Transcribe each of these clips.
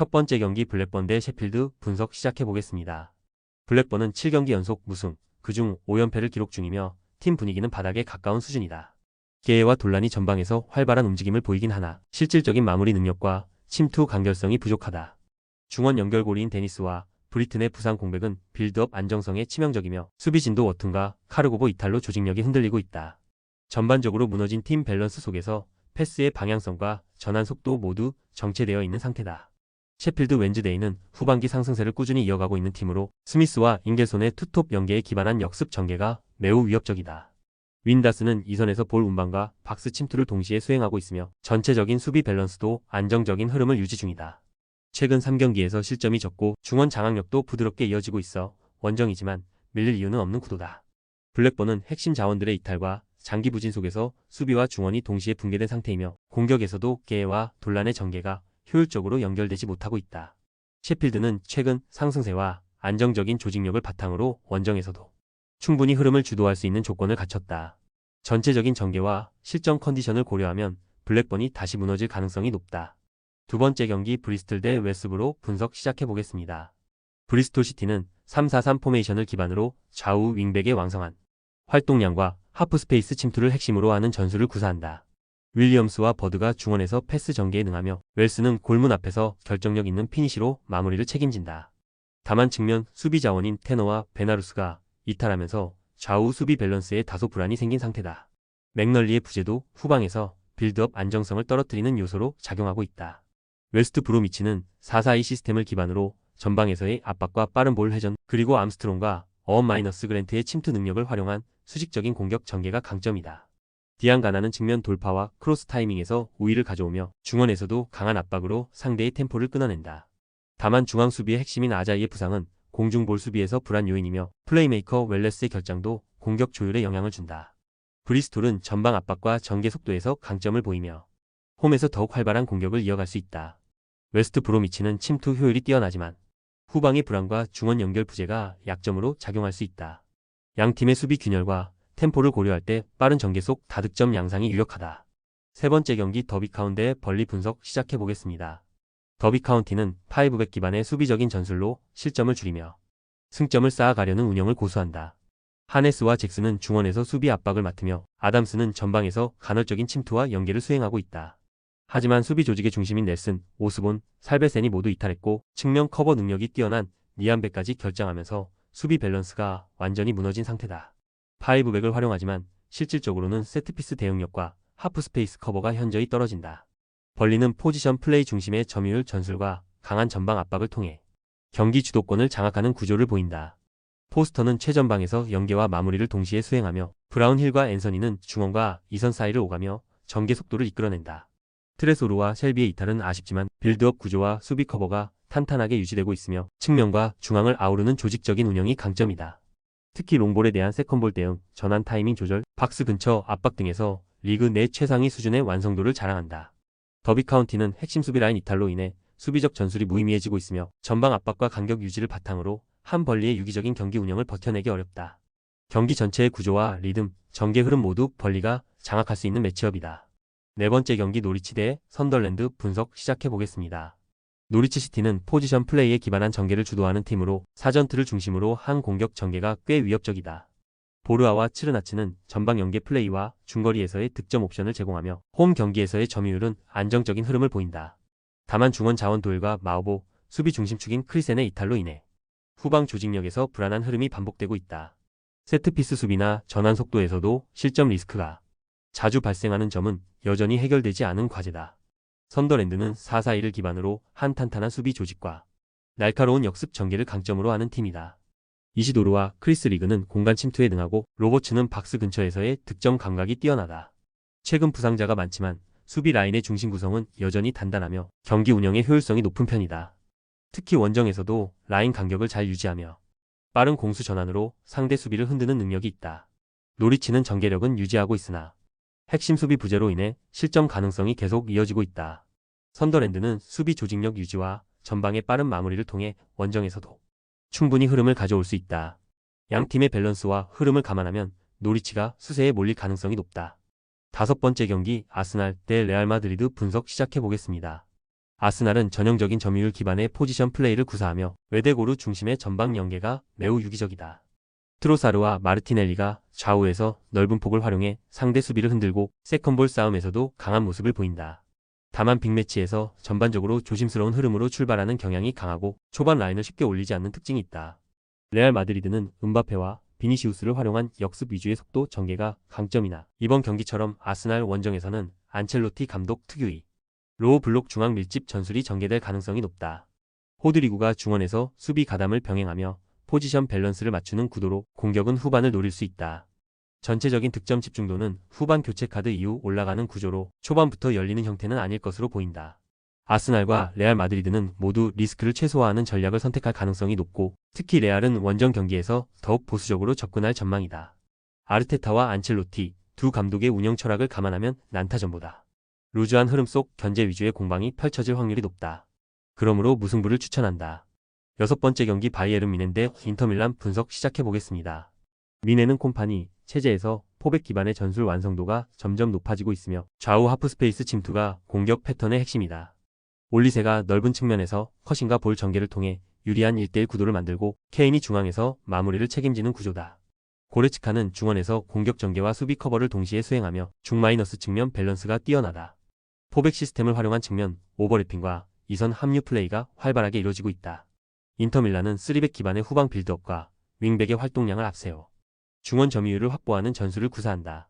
첫 번째 경기 블랙번 대 셰필드 분석 시작해보겠습니다. 블랙번은 7경기 연속 무승, 그중 5연패를 기록 중이며 팀 분위기는 바닥에 가까운 수준이다. 게에와 돌란이 전방에서 활발한 움직임을 보이긴 하나 실질적인 마무리 능력과 침투 간결성이 부족하다. 중원 연결고리인 데니스와 브리튼의 부상 공백은 빌드업 안정성에 치명적이며 수비진도 워튼과 카르고보 이탈로 조직력이 흔들리고 있다. 전반적으로 무너진 팀 밸런스 속에서 패스의 방향성과 전환 속도 모두 정체되어 있는 상태다. 셰필드 웬즈데이는 후반기 상승세를 꾸준히 이어가고 있는 팀으로 스미스와 잉겔손의 투톱 연계에 기반한 역습 전개가 매우 위협적이다. 윈다스는 이선에서 볼 운반과 박스 침투를 동시에 수행하고 있으며 전체적인 수비 밸런스도 안정적인 흐름을 유지 중이다. 최근 3경기에서 실점이 적고 중원 장악력도 부드럽게 이어지고 있어 원정이지만 밀릴 이유는 없는 구도다. 블랙번은 핵심 자원들의 이탈과 장기 부진 속에서 수비와 중원이 동시에 붕괴된 상태이며 공격에서도 게에와 돌란의 전개가 효율적으로 연결되지 못하고 있다. 셰필드는 최근 상승세와 안정적인 조직력을 바탕으로 원정에서도 충분히 흐름을 주도할 수 있는 조건을 갖췄다. 전체적인 전개와 실전 컨디션을 고려하면 블랙번이 다시 무너질 가능성이 높다. 두 번째 경기 브리스톨 대 웨스브로 분석 시작해보겠습니다. 브리스톨 시티는 3-4-3 포메이션을 기반으로 좌우 윙백의 왕성한 활동량과 하프 스페이스 침투를 핵심으로 하는 전술을 구사한다. 윌리엄스와 버드가 중원에서 패스 전개에 능하며 웰스는 골문 앞에서 결정력 있는 피니시로 마무리를 책임진다. 다만 측면 수비 자원인 테너와 베나루스가 이탈하면서 좌우 수비 밸런스에 다소 불안이 생긴 상태다. 맥널리의 부재도 후방에서 빌드업 안정성을 떨어뜨리는 요소로 작용하고 있다. 웨스트 브로미치는 4-4-2 시스템을 기반으로 전방에서의 압박과 빠른 볼 회전 그리고 암스트롱과 어원 마이너스 그랜트의 침투 능력을 활용한 수직적인 공격 전개가 강점이다. 디앙가나는 측면 돌파와 크로스 타이밍에서 우위를 가져오며 중원에서도 강한 압박으로 상대의 템포를 끊어낸다. 다만 중앙 수비의 핵심인 아자이의 부상은 공중볼 수비에서 불안 요인이며 플레이메이커 웰레스의 결장도 공격 조율에 영향을 준다. 브리스톨은 전방 압박과 전개 속도에서 강점을 보이며 홈에서 더욱 활발한 공격을 이어갈 수 있다. 웨스트 브로미치는 침투 효율이 뛰어나지만 후방의 불안과 중원 연결 부재가 약점으로 작용할 수 있다. 양 팀의 수비 균열과 템포를 고려할 때 빠른 전개 속 다득점 양상이 유력하다. 세 번째 경기 더비 카운티의 벌리 분석 시작해보겠습니다. 더비 카운티는 5백 기반의 수비적인 전술로 실점을 줄이며 승점을 쌓아가려는 운영을 고수한다. 하네스와 잭슨은 중원에서 수비 압박을 맡으며 아담스는 전방에서 간헐적인 침투와 연계를 수행하고 있다. 하지만 수비 조직의 중심인 넬슨, 오스본, 살베센이 모두 이탈했고 측면 커버 능력이 뛰어난 니안베까지 결장하면서 수비 밸런스가 완전히 무너진 상태다. 5백을 활용하지만 실질적으로는 세트피스 대응력과 하프 스페이스 커버가 현저히 떨어진다. 벌리는 포지션 플레이 중심의 점유율 전술과 강한 전방 압박을 통해 경기 주도권을 장악하는 구조를 보인다. 포스터는 최전방에서 연계와 마무리를 동시에 수행하며 브라운힐과 앤서니는 중원과 이선 사이를 오가며 전개 속도를 이끌어낸다. 트레소르와 셸비의 이탈은 아쉽지만 빌드업 구조와 수비 커버가 탄탄하게 유지되고 있으며 측면과 중앙을 아우르는 조직적인 운영이 강점이다. 특히 롱볼에 대한 세컨볼 대응, 전환 타이밍 조절, 박스 근처 압박 등에서 리그 내 최상위 수준의 완성도를 자랑한다. 더비 카운티는 핵심 수비 라인 이탈로 인해 수비적 전술이 무의미해지고 있으며 전방 압박과 간격 유지를 바탕으로 한 벌리의 유기적인 경기 운영을 버텨내기 어렵다. 경기 전체의 구조와 리듬, 전개 흐름 모두 벌리가 장악할 수 있는 매치업이다. 네 번째 경기 노리치 대 선덜랜드 분석 시작해보겠습니다. 노리치 시티는 포지션 플레이에 기반한 전개를 주도하는 팀으로 사전트를 중심으로 한 공격 전개가 꽤 위협적이다. 보르아와 츠르나츠는 전방 연계 플레이와 중거리에서의 득점 옵션을 제공하며 홈 경기에서의 점유율은 안정적인 흐름을 보인다. 다만 중원 자원 도일과 마오보, 수비 중심축인 크리센의 이탈로 인해 후방 조직력에서 불안한 흐름이 반복되고 있다. 세트피스 수비나 전환 속도에서도 실점 리스크가 자주 발생하는 점은 여전히 해결되지 않은 과제다. 선더랜드는 4-4-2를 기반으로 한 탄탄한 수비 조직과 날카로운 역습 전개를 강점으로 하는 팀이다. 이시도르와 크리스 리그는 공간 침투에 능하고 로버츠는 박스 근처에서의 득점 감각이 뛰어나다. 최근 부상자가 많지만 수비 라인의 중심 구성은 여전히 단단하며 경기 운영의 효율성이 높은 편이다. 특히 원정에서도 라인 간격을 잘 유지하며 빠른 공수 전환으로 상대 수비를 흔드는 능력이 있다. 노리치는 전개력은 유지하고 있으나 핵심 수비 부재로 인해 실점 가능성이 계속 이어지고 있다. 선더랜드는 수비 조직력 유지와 전방의 빠른 마무리를 통해 원정에서도 충분히 흐름을 가져올 수 있다. 양 팀의 밸런스와 흐름을 감안하면 노리치가 수세에 몰릴 가능성이 높다. 다섯 번째 경기 아스날 대 레알 마드리드 분석 시작해보겠습니다. 아스날은 전형적인 점유율 기반의 포지션 플레이를 구사하며 외대고루 중심의 전방 연계가 매우 유기적이다. 트로사르와 마르티넬리가 좌우에서 넓은 폭을 활용해 상대 수비를 흔들고 세컨볼 싸움에서도 강한 모습을 보인다. 다만 빅매치에서 전반적으로 조심스러운 흐름으로 출발하는 경향이 강하고 초반 라인을 쉽게 올리지 않는 특징이 있다. 레알 마드리드는 음바페와 비니시우스를 활용한 역습 위주의 속도 전개가 강점이나 이번 경기처럼 아스날 원정에서는 안첼로티 감독 특유의 로우 블록 중앙 밀집 전술이 전개될 가능성이 높다. 호드리구가 중원에서 수비 가담을 병행하며 포지션 밸런스를 맞추는 구도로 공격은 후반을 노릴 수 있다. 전체적인 득점 집중도는 후반 교체 카드 이후 올라가는 구조로 초반부터 열리는 형태는 아닐 것으로 보인다. 아스날과 레알 마드리드는 모두 리스크를 최소화하는 전략을 선택할 가능성이 높고 특히 레알은 원정 경기에서 더욱 보수적으로 접근할 전망이다. 아르테타와 안첼로티 두 감독의 운영 철학을 감안하면 난타전보다 루즈한 흐름 속 견제 위주의 공방이 펼쳐질 확률이 높다. 그러므로 무승부를 추천한다. 6번째 경기 바이에른 뮌헨 대 인터밀란 분석 시작해보겠습니다. 뮌헨은 콤파니 체제에서 포백 기반의 전술 완성도가 점점 높아지고 있으며 좌우 하프스페이스 침투가 공격 패턴의 핵심이다. 올리세가 넓은 측면에서 컷인과 볼 전개를 통해 유리한 1대1 구도를 만들고 케인이 중앙에서 마무리를 책임지는 구조다. 고레츠카는 중원에서 공격 전개와 수비 커버를 동시에 수행하며 중마이너스 측면 밸런스가 뛰어나다. 포백 시스템을 활용한 측면 오버래핑과 이선 합류 플레이가 활발하게 이루어지고 있다. 인터밀란은 3백 기반의 후방 빌드업과 윙백의 활동량을 앞세워 중원 점유율을 확보하는 전술을 구사한다.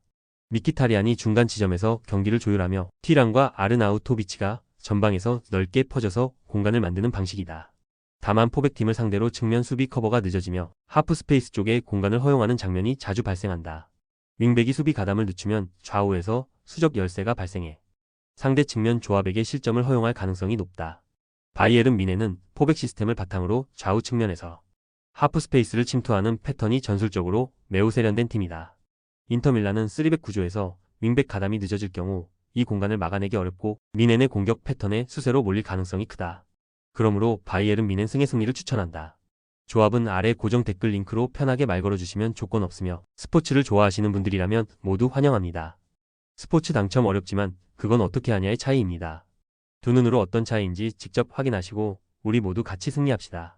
미키타리안이 중간 지점에서 경기를 조율하며 티란과 아르나우토비치가 전방에서 넓게 퍼져서 공간을 만드는 방식이다. 다만 포백팀을 상대로 측면 수비 커버가 늦어지며 하프 스페이스 쪽에 공간을 허용하는 장면이 자주 발생한다. 윙백이 수비 가담을 늦추면 좌우에서 수적 열세가 발생해 상대 측면 조합에게 실점을 허용할 가능성이 높다. 바이에른 뮌헨은 포백 시스템을 바탕으로 좌우 측면에서 하프 스페이스를 침투하는 패턴이 전술적으로 매우 세련된 팀이다. 인터밀란은 3백 구조에서 윙백 가담이 늦어질 경우 이 공간을 막아내기 어렵고 뮌헨의 공격 패턴에 수세로 몰릴 가능성이 크다. 그러므로 바이에른 뮌헨 승의 승리를 추천한다. 조합은 아래 고정 댓글 링크로 편하게 말 걸어주시면 조건 없으며 스포츠를 좋아하시는 분들이라면 모두 환영합니다. 스포츠 당첨 어렵지만 그건 어떻게 하냐의 차이입니다. 두 눈으로 어떤 차이인지 직접 확인하시고 우리 모두 같이 승리합시다.